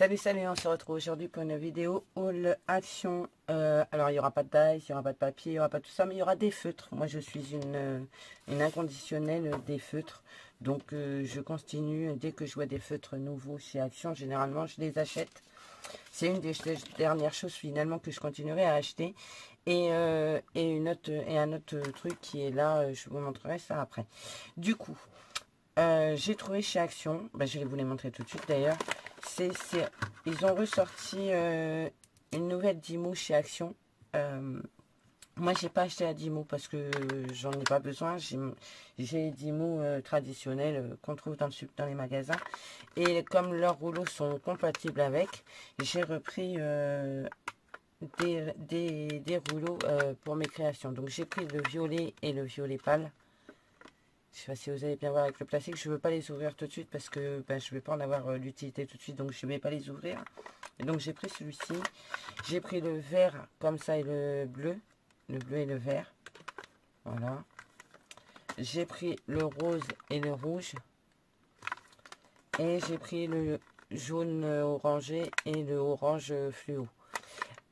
Salut, salut, on se retrouve aujourd'hui pour une vidéo haul action. Alors, il n'y aura pas de dice, il n'y aura pas de papier, il n'y aura pas tout ça, mais il y aura des feutres. Moi, je suis une inconditionnelle des feutres. Donc, je continue. Dès que je vois des feutres nouveaux chez Action, généralement, je les achète. C'est une des dernières choses, finalement, que je continuerai à acheter. Et un autre truc qui est là, je vous montrerai ça après. Du coup, j'ai trouvé chez Action, je vais vous les montrer tout de suite d'ailleurs. Ils ont ressorti une nouvelle Dimo chez Action. Moi, j'ai pas acheté la Dimo parce que j'en ai pas besoin. J'ai les Dimo traditionnels qu'on trouve dans les magasins. Et comme leurs rouleaux sont compatibles avec, j'ai repris des rouleaux pour mes créations. Donc, j'ai pris le violet et le violet pâle. Je sais pas si vous allez bien voir avec le plastique. Je ne veux pas les ouvrir tout de suite parce que je ne vais pas en avoir l'utilité tout de suite. Donc je ne vais pas les ouvrir. Et donc j'ai pris celui-ci. J'ai pris le vert comme ça et le bleu. Le bleu et le vert. Voilà. J'ai pris le rose et le rouge. Et j'ai pris le jaune orangé et le orange fluo.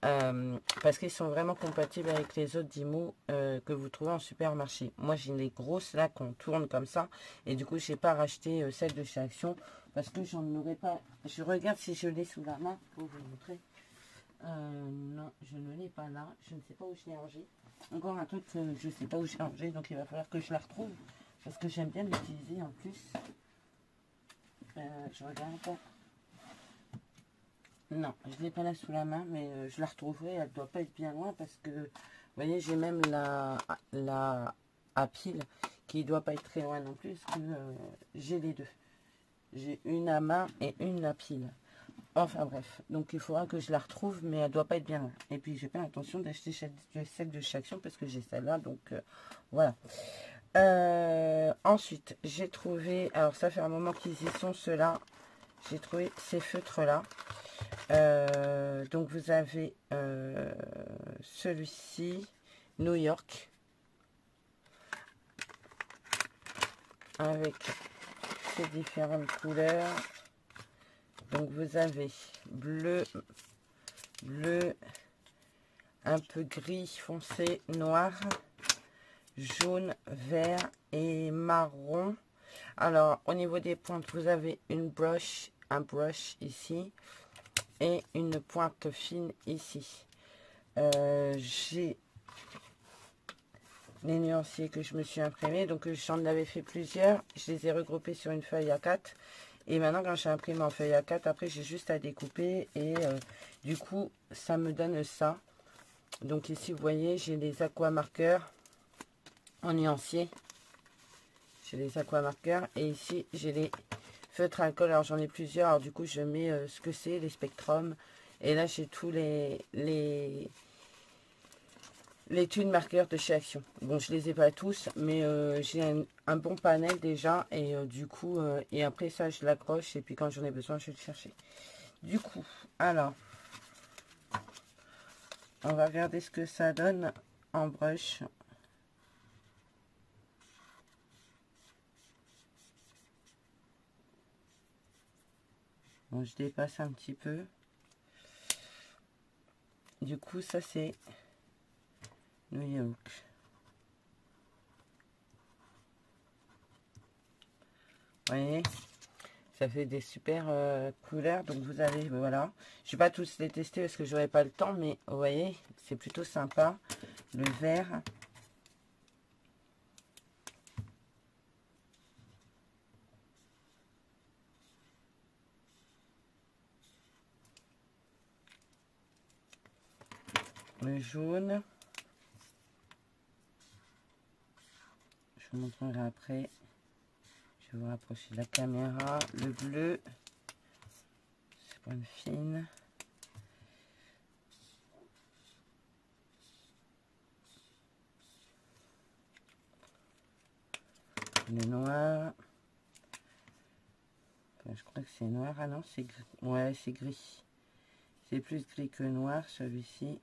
Parce qu'ils sont vraiment compatibles avec les autres Dimo que vous trouvez en supermarché. Moi j'ai des grosses là qu'on tourne comme ça et du coup j'ai pas racheté celle de chez Action parce que j'en aurais pas. Je regarde si je l'ai sous la main pour vous montrer. Non, je ne l'ai pas là. Je ne sais pas où je l'ai rangé. Encore un truc que je ne sais pas où j'ai rangé, donc il va falloir que je la retrouve parce que j'aime bien l'utiliser en plus. Je regarde. Non, je ne l'ai pas là sous la main, mais je la retrouverai. Elle ne doit pas être bien loin parce que, vous voyez, j'ai même la à pile qui ne doit pas être très loin non plus parce que j'ai les deux. J'ai une à main et une à pile. Enfin bref, donc il faudra que je la retrouve, mais elle ne doit pas être bien loin. Et puis j'ai pas l'intention d'acheter celle de chez Action parce que j'ai celle-là, donc voilà. Ensuite, j'ai trouvé, alors ça fait un moment qu'ils y sont ceux-là. J'ai trouvé ces feutres-là. Donc vous avez celui-ci, New York, avec ces différentes couleurs. Donc vous avez bleu, bleu, un peu gris foncé, noir, jaune, vert et marron. Alors au niveau des pointes, vous avez un brush ici et une pointe fine ici. J'ai les nuanciers que je me suis imprimé, donc j'en avais fait plusieurs, je les ai regroupés sur une feuille A4 et maintenant quand j'ai imprimé en feuille A4, après j'ai juste à découper et du coup ça me donne ça. Donc ici vous voyez, j'ai les aquamarqueurs en nuancier, j'ai les aquamarqueurs et ici j'ai les feutres alcool. Alors j'en ai plusieurs, alors du coup je mets ce que c'est, les spectrums, et là j'ai tous les tubes marqueurs de chez Action. Bon, je les ai pas tous, mais j'ai un bon panel déjà. Et du coup, et après ça, je l'accroche. Et puis quand j'en ai besoin, je vais le chercher. Du coup, alors, on va regarder ce que ça donne en brush. Bon, je dépasse un petit peu. Du coup, ça c'est New York. Vous voyez, ça fait des super couleurs. Donc vous avez, voilà. Je vais pas tous les tester parce que j'aurai pas le temps, mais vous voyez, c'est plutôt sympa. Le vert. Le jaune. Je vous montrerai après. Je vais vous rapprocher de la caméra. Le bleu. C'est pas une fine. Le noir. Enfin, je crois que c'est noir. Ah non, c'est gris. Ouais, c'est gris. C'est plus gris que noir, celui-ci.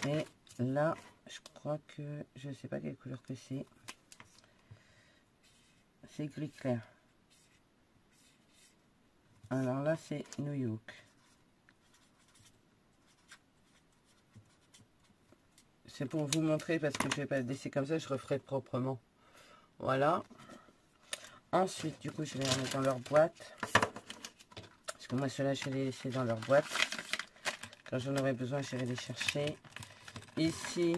Et là, je crois que... Je sais pas quelle couleur que c'est. C'est gris clair. Alors là, c'est New York. C'est pour vous montrer parce que je vais pas le laisser comme ça, je referai proprement. Voilà. Ensuite, du coup, je vais les remettre dans leur boîte. Parce que moi, ceux-là, je vais les laisser dans leur boîte. Quand j'en aurai besoin, j'irai les chercher. Ici,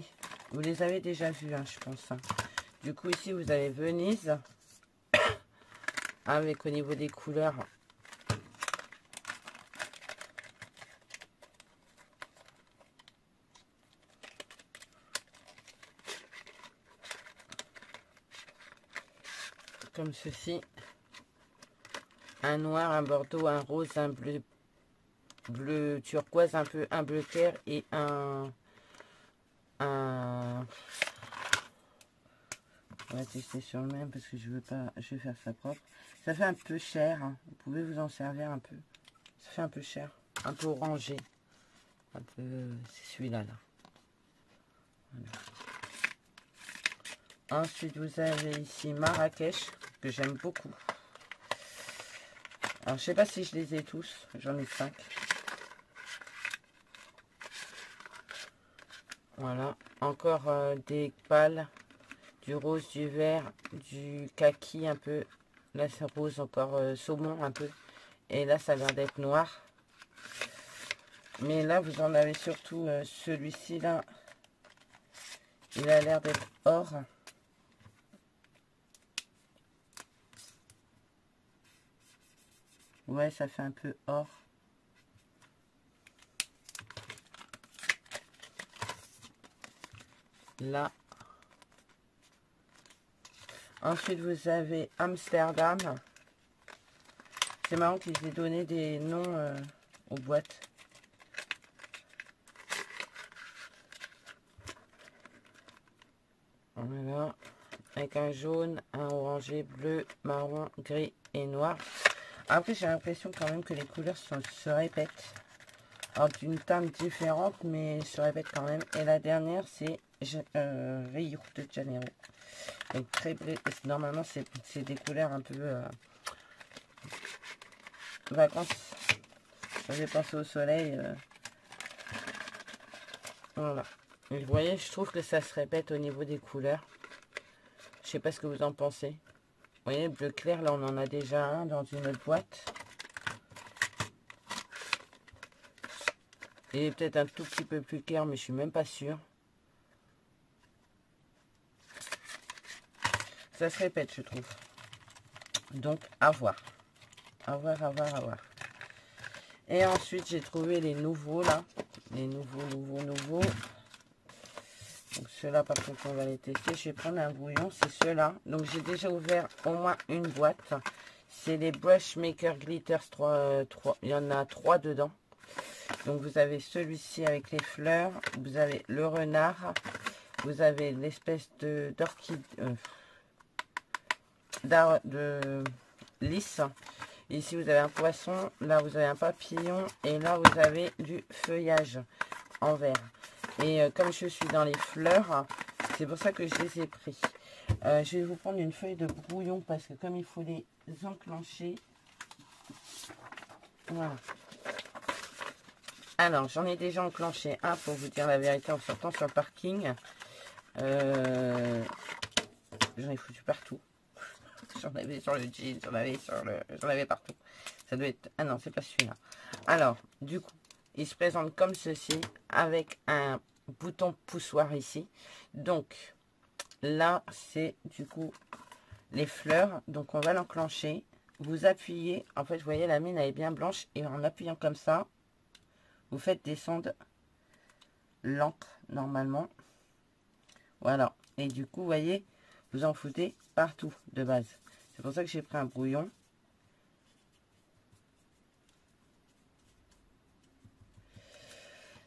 vous les avez déjà vus, hein, je pense. Hein. Du coup, ici, vous avez Venise. Avec au niveau des couleurs. Comme ceci. Un noir, un bordeaux, un rose, un bleu turquoise, un bleu clair et un on va tester sur le même parce que je veux pas, je vais faire ça propre. Ça fait un peu cher, hein. Vous pouvez vous en servir un peu. Ça fait un peu cher, un peu orangé. Un peu, c'est celui-là là. Voilà. Ensuite, vous avez ici Marrakech que j'aime beaucoup. Alors, je sais pas si je les ai tous. J'en ai 5. Voilà. Encore des pâles. Du rose, du vert, du kaki un peu. Là, c'est rose encore saumon un peu. Et là, ça a l'air d'être noir. Mais là, vous en avez surtout celui-ci là. Il a l'air d'être or. Ouais, ça fait un peu or. Là. Ensuite, vous avez Amsterdam. C'est marrant qu'ils aient donné des noms aux boîtes. Voilà. Avec un jaune, un orangé, bleu, marron, gris et noir. Après, j'ai l'impression quand même que les couleurs se répètent. Alors, d'une teinte différente, mais se répètent quand même. Et la dernière, c'est Rio de Janeiro. Donc, très normalement, c'est des couleurs un peu vacances. J'avais pensé au soleil. Voilà. Et vous voyez, je trouve que ça se répète au niveau des couleurs. Je sais pas ce que vous en pensez. Vous voyez, bleu clair, là, on en a déjà un dans une autre boîte. Il est peut-être un tout petit peu plus clair, mais je suis même pas sûre. Ça se répète, je trouve. Donc, à voir. À voir, à voir, à voir. Et ensuite, j'ai trouvé les nouveaux, là. Les nouveaux. Donc, ceux-là, par contre, on va les tester. Je vais prendre un bouillon, c'est ceux-là. Donc, j'ai déjà ouvert au moins une boîte. C'est les Brush Maker Glitters 3. Il y en a 3 dedans. Donc, vous avez celui-ci avec les fleurs. Vous avez le renard. Vous avez l'espèce d'orchidée. De lys. Ici, vous avez un poisson. Là, vous avez un papillon. Et là, vous avez du feuillage en vert. Et comme je suis dans les fleurs, c'est pour ça que je les ai pris. Je vais vous prendre une feuille de brouillon parce que comme il faut les enclencher. Voilà. Alors, j'en ai déjà enclenché un pour vous dire la vérité en sortant sur le parking. J'en ai foutu partout. J'en avais sur le jean, j'en avais partout. Ça doit être... Ah non, c'est pas celui-là. Alors, du coup, il se présente comme ceci, avec un bouton poussoir ici. Donc, là, c'est du coup les fleurs. Donc, on va l'enclencher. Vous appuyez. En fait, vous voyez, la mine, elle est bien blanche. Et en appuyant comme ça, vous faites descendre l'encre, normalement. Voilà. Et du coup, vous voyez, vous en foutez partout, de base. C'est pour ça que j'ai pris un brouillon.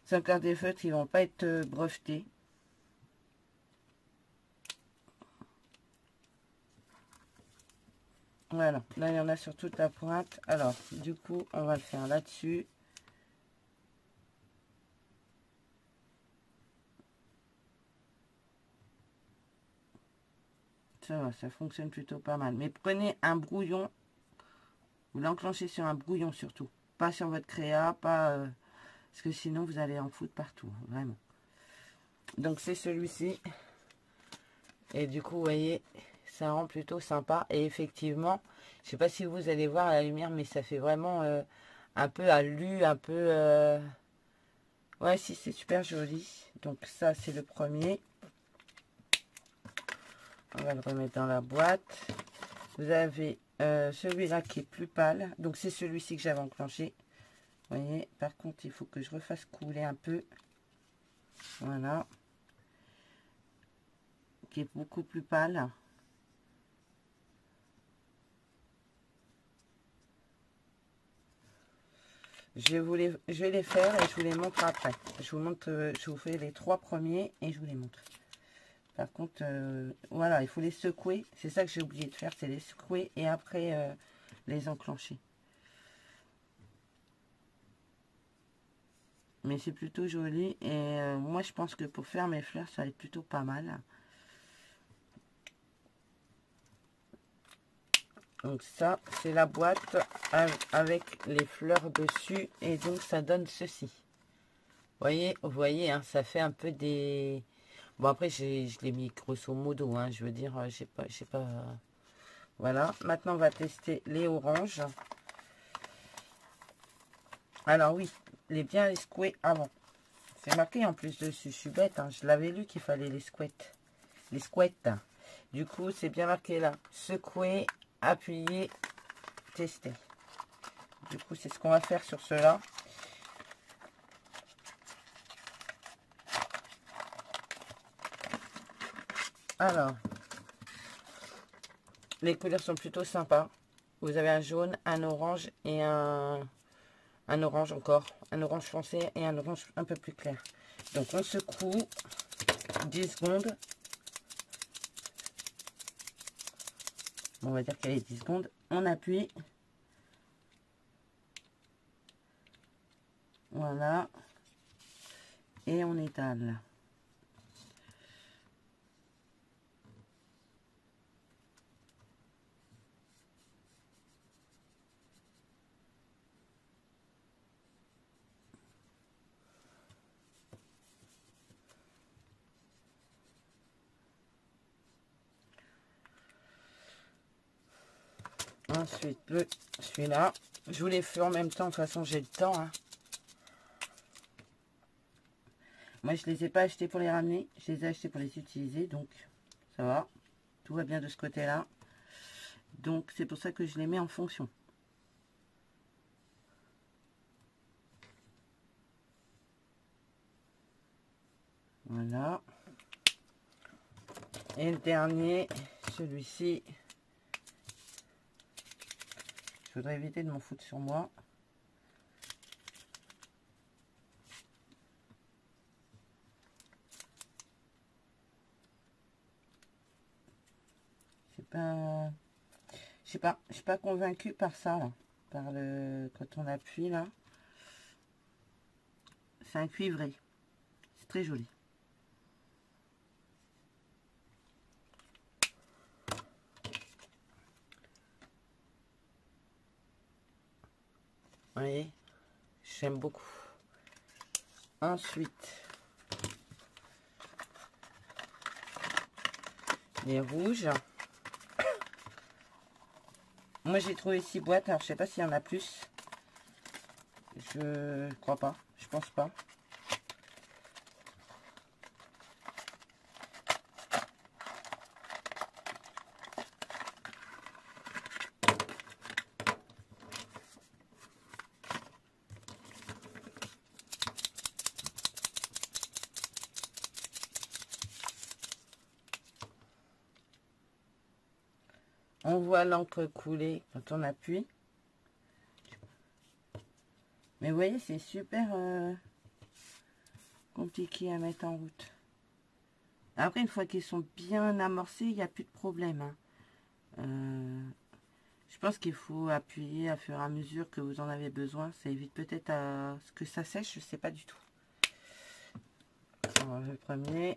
C'est encore des feutres qui vont pas être brevetés. Voilà, là il y en a sur toute la pointe. Alors, du coup, on va le faire là-dessus. Ça va, ça fonctionne plutôt pas mal. Mais prenez un brouillon Vous l'enclenchez sur un brouillon surtout. Pas sur votre créa, pas... parce que sinon, vous allez en foutre partout, vraiment. Donc, c'est celui-ci. Et du coup, vous voyez, ça rend plutôt sympa. Et effectivement, je sais pas si vous allez voir à la lumière, mais ça fait vraiment un peu alu, un peu... Ouais, si, c'est super joli. Donc, ça, c'est le premier. On va le remettre dans la boîte. Vous avez celui-là qui est plus pâle. Donc, c'est celui-ci que j'avais enclenché. Vous voyez, par contre, il faut que je refasse couler un peu. Voilà. Qui est beaucoup plus pâle. Je vais les faire et je vous les montre après. Je vous montre, je vous fais les 3 premiers et je vous les montre. Par contre, voilà, il faut les secouer. C'est ça que j'ai oublié de faire, c'est les secouer et après les enclencher. Mais c'est plutôt joli et moi je pense que pour faire mes fleurs, ça va être plutôt pas mal. Donc ça, c'est la boîte avec les fleurs dessus et donc ça donne ceci. Vous voyez, hein, ça fait un peu des... Bon après, je l'ai mis grosso modo, hein, je veux dire, j'ai pas... Voilà, maintenant on va tester les oranges. Alors oui, les bien les secouer avant. C'est marqué en plus dessus, je suis bête, hein, je l'avais lu qu'il fallait les squettes. Les squettes. Du coup, c'est bien marqué là. Secouer, appuyer, tester. Du coup, c'est ce qu'on va faire sur ceux-là. Alors, les couleurs sont plutôt sympas. Vous avez un jaune, un orange et un orange encore. Un orange foncé et un orange un peu plus clair. Donc, on secoue 10 secondes. On va dire qu'elle est 10 secondes. On appuie. Voilà. Et on étale. Ensuite, celui-là. Je vous les fais en même temps. De toute façon, j'ai le temps. Hein. Moi, je ne les ai pas achetés pour les ramener. Je les ai achetés pour les utiliser. Donc, ça va. Tout va bien de ce côté-là. Donc, c'est pour ça que je les mets en fonction. Voilà. Et le dernier, celui-ci. Je voudrais éviter de m'en foutre sur moi. Je suis pas convaincue par ça, là. Par le, quand on appuie, là. C'est un cuivré. C'est très joli. Vous voyez, j'aime beaucoup. Ensuite, les rouges. Moi, j'ai trouvé 6 boîtes. Alors, je sais pas s'il y en a plus. Je crois pas. Je pense pas. On voit l'encre couler quand on appuie. Mais vous voyez, c'est super compliqué à mettre en route. Après, une fois qu'ils sont bien amorcés, il n'y a plus de problème. Hein. Je pense qu'il faut appuyer à fur et à mesure que vous en avez besoin. Ça évite peut-être à ce que ça sèche, je ne sais pas du tout. Alors, le premier.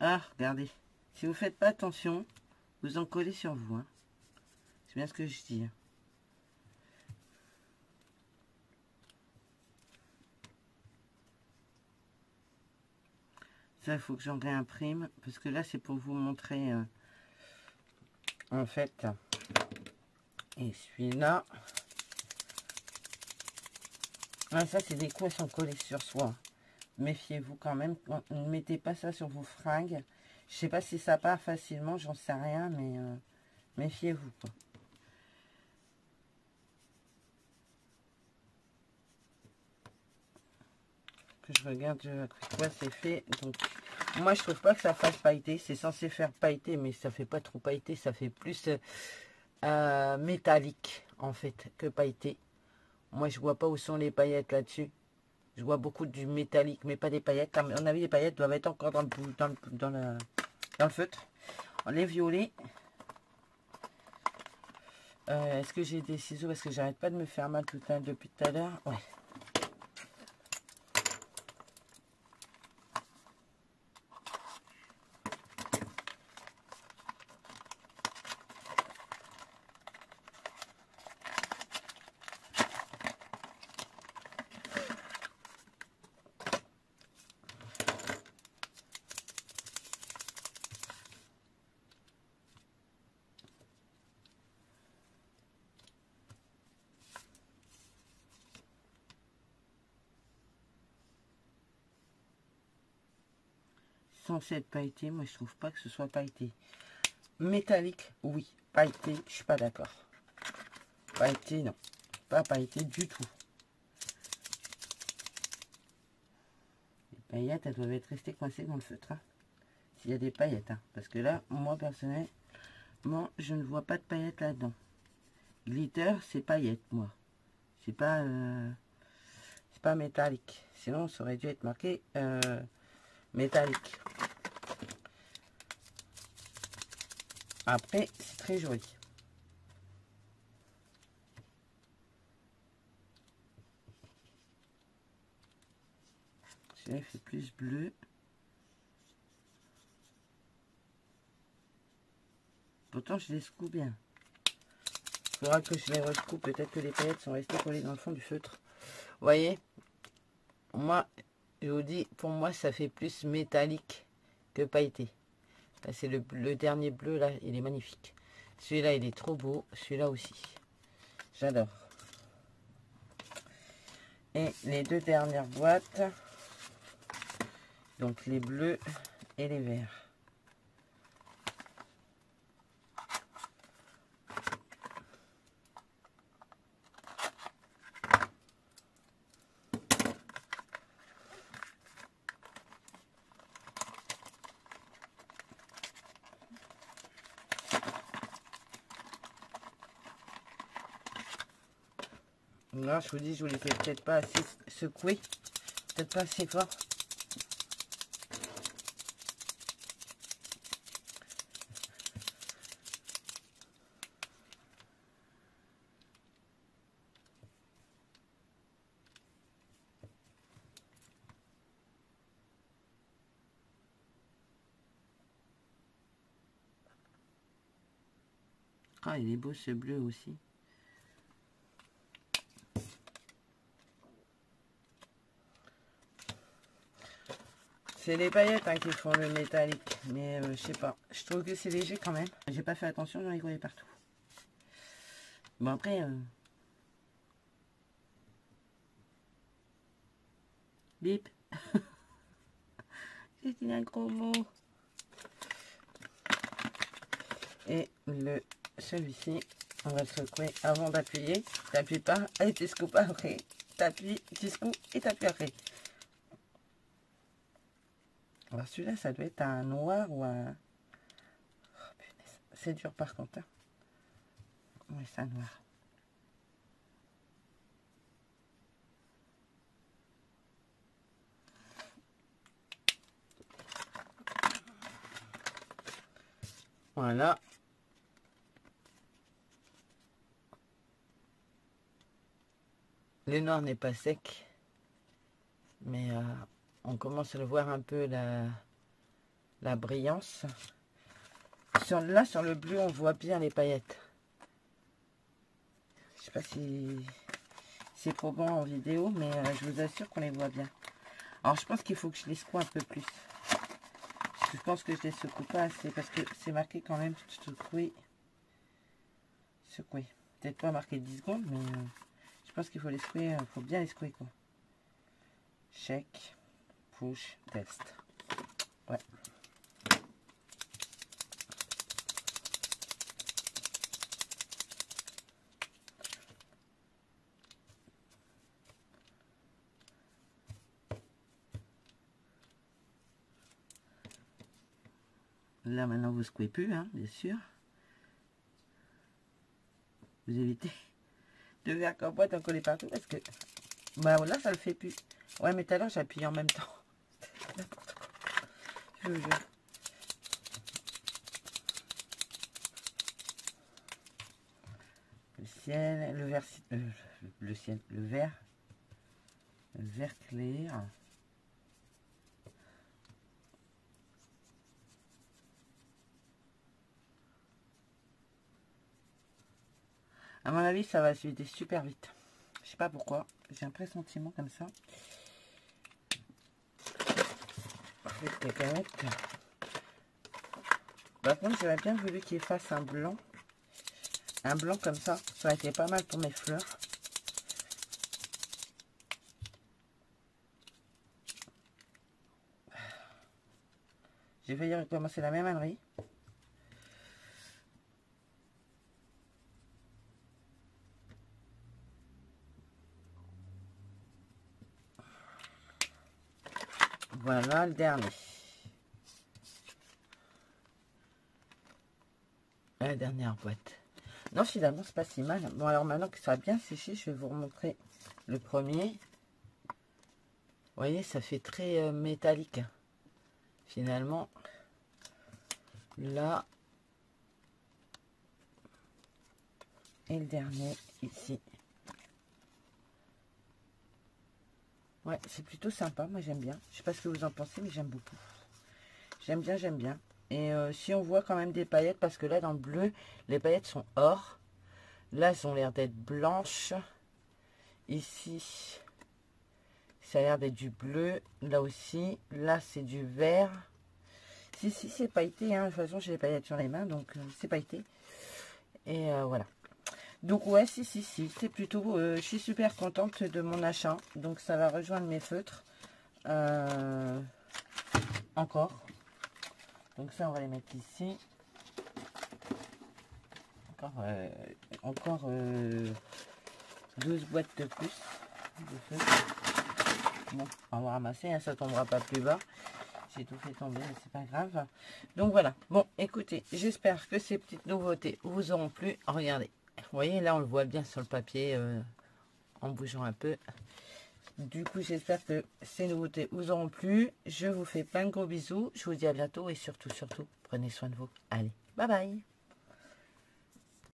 Ah, regardez. Si vous faites pas attention, vous en collez sur vous. Hein. C'est bien ce que je dis. Hein. Ça, il faut que j'en réimprime. Parce que là, c'est pour vous montrer... en fait... Et celui-là... Ah, ça, c'est des coups qui sont collés sur soi. Méfiez-vous quand même. Ne mettez pas ça sur vos fringues. Je sais pas si ça part facilement, j'en sais rien, mais méfiez-vous. Que je regarde avec quoi c'est fait. Donc, moi, je trouve pas que ça fasse pailleter. C'est censé faire pailleter, mais ça fait pas trop pailleter. Ça fait plus métallique, en fait, que pailleter. Moi, je vois pas où sont les paillettes là-dessus. Je vois beaucoup du métallique, mais pas des paillettes. À mon avis, les paillettes doivent être encore dans le feutre. Les violets. Est-ce que j'ai des ciseaux? Parce que j'arrête pas de me faire mal depuis tout à l'heure. Ouais. Censé être pailleté, moi je trouve pas que ce soit pailleté. Métallique, oui. Pailleté, je suis pas d'accord. Pailleté, non. Pas pailleté du tout. Les paillettes, elles doivent être restées coincées dans le feutre. Hein. S'il y a des paillettes. Hein. Parce que là, moi personnellement, je ne vois pas de paillettes là-dedans. Glitter, c'est paillettes, moi. C'est pas métallique. Sinon, ça aurait dû être marqué métallique. Après, c'est très joli. Celui-là, il fait plus bleu. Pourtant, je les secoue bien. Il faudra que je les recoue. Peut-être que les paillettes sont restées collées dans le fond du feutre. Vous voyez, moi, je vous dis, pour moi, ça fait plus métallique que pailleté. C'est le dernier bleu, là, il est magnifique. Celui-là, il est trop beau. Celui-là aussi. J'adore. Et les deux dernières boîtes, donc les bleus et les verts. Là, je vous dis, je vous les fais peut-être pas assez secouer, peut-être pas assez fort. Ah, il est beau ce bleu aussi. C'est les paillettes hein, qui font le métallique, mais je sais pas. Je trouve que c'est léger quand même. J'ai pas fait attention, j'en ai collé partout. Bon après, bip. J'ai dit un gros mot. Et celui-ci, on va le secouer avant d'appuyer. T'appuies pas, et tu secoues pas après. T'appuies, tu secoues et t'appuies après. Alors celui-là, ça doit être un noir ou un... Oh, punaise. C'est dur par contre. Hein. Oui, c'est un noir. Voilà. Le noir n'est pas sec. Mais on commence à le voir un peu là. la brillance. Là, sur le bleu, on voit bien les paillettes. Je sais pas si c'est probant en vidéo, mais je vous assure qu'on les voit bien. Alors, je pense qu'il faut que je les secoue un peu plus. Je pense que je les secoue pas assez, parce que c'est marqué quand même secouer. Secouer. Peut-être pas marqué 10 secondes, mais je pense qu'il faut les secouer, il faut bien les secouer, quoi. Check, push, test. Ouais. Là, maintenant, vous secouez plus, hein, bien sûr. Vous évitez de faire comme moi, d'en coller partout, parce que bah là, ça le fait plus. Ouais, mais tout à l'heure, j'ai appuyé en même temps. N'importe quoi. Je vous jure. Le ciel, le vert, le ciel, le vert clair. À mon avis, ça va se vider super vite. Je sais pas pourquoi. J'ai un pressentiment comme ça. Les canettes. Par contre, j'aurais bien voulu qu'il fasse un blanc. Un blanc comme ça. Ça aurait été pas mal pour mes fleurs. J'ai failli recommencer la même ânerie. Voilà le dernier. La dernière boîte. Non, finalement, c'est pas si mal. Bon, alors maintenant que ça a bien séché, je vais vous remontrer le premier. Vous voyez, ça fait très métallique. Finalement, là. Et le dernier, ici. Ouais, c'est plutôt sympa. Moi, j'aime bien. Je sais pas ce que vous en pensez, mais j'aime beaucoup. J'aime bien, j'aime bien. Et si on voit quand même des paillettes, parce que là, dans le bleu, les paillettes sont or. Là, elles ont l'air d'être blanches. Ici, ça a l'air d'être du bleu. Là aussi. Là, c'est du vert. Si, c'est pailleté. Hein. De toute façon, j'ai les paillettes sur les mains, donc c'est pailleté. Et voilà. Donc, ouais, si. C'est plutôt... je suis super contente de mon achat. Donc, ça va rejoindre mes feutres. Encore. Donc, ça, on va les mettre ici. Encore 12 boîtes de plus de feutres. Bon, on va ramasser, hein, ça tombera pas plus bas. J'ai tout fait tomber, mais c'est pas grave. Donc voilà. Bon, écoutez, j'espère que ces petites nouveautés vous auront plu. Regardez, vous voyez, là on le voit bien sur le papier en bougeant un peu. Du coup, j'espère que ces nouveautés vous auront plu. Je vous fais plein de gros bisous. Je vous dis à bientôt et surtout, prenez soin de vous. Allez, bye bye.